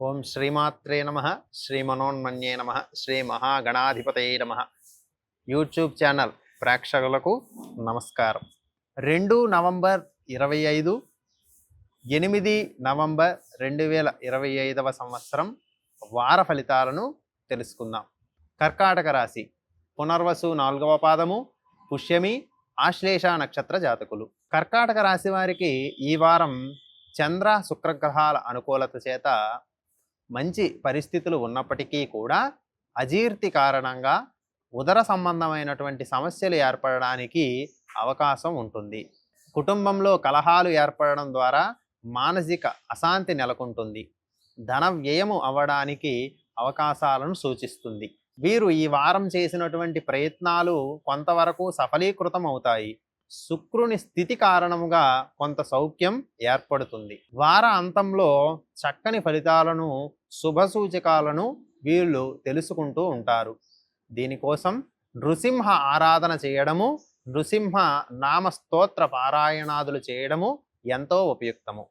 ఓం శ్రీమాత్రే నమ శ్రీ మనోన్మన్యే నమ శ్రీ మహాగణాధిపతయే నమ. యూట్యూబ్ ఛానల్ ప్రేక్షకులకు నమస్కారం. 2 నవంబర్ 25, 8 నవంబర్ 2025 సంవత్సరం వార ఫలితాలను తెలుసుకుందాం. కర్కాటక రాశి పునర్వసు 4వ పాదము, పుష్యమి, ఆశ్లేష నక్షత్ర జాతకులు. కర్కాటక రాశి వారికి ఈ వారం చంద్ర శుక్రగ్రహాల అనుకూలత చేత మంచి పరిస్థితులు ఉన్నప్పటికీ కూడా అజీర్తి కారణంగా ఉదర సంబంధమైనటువంటి సమస్యలు ఏర్పడడానికి అవకాశం ఉంటుంది. కుటుంబంలో కలహాలు ఏర్పడడం ద్వారా మానసిక అశాంతి నెలకొంటుంది. ధన వ్యయము అవ్వడానికి అవకాశాలను సూచిస్తుంది. వీరు ఈ వారం చేసినటువంటి ప్రయత్నాలు కొంతవరకు సఫలీకృతం అవుతాయి. శుక్రుని స్థితి కారణముగా కొంత సౌఖ్యం ఏర్పడుతుంది. వార అంతంలో చక్కని ఫలితాలను, శుభ సూచకాలను వీళ్ళు తెలుసుకుంటూ ఉంటారు. దీనికోసం నృసింహ ఆరాధన చేయడము, నృసింహ నామ స్తోత్ర పారాయణాదులు చేయడము ఎంతో ఉపయుక్తము.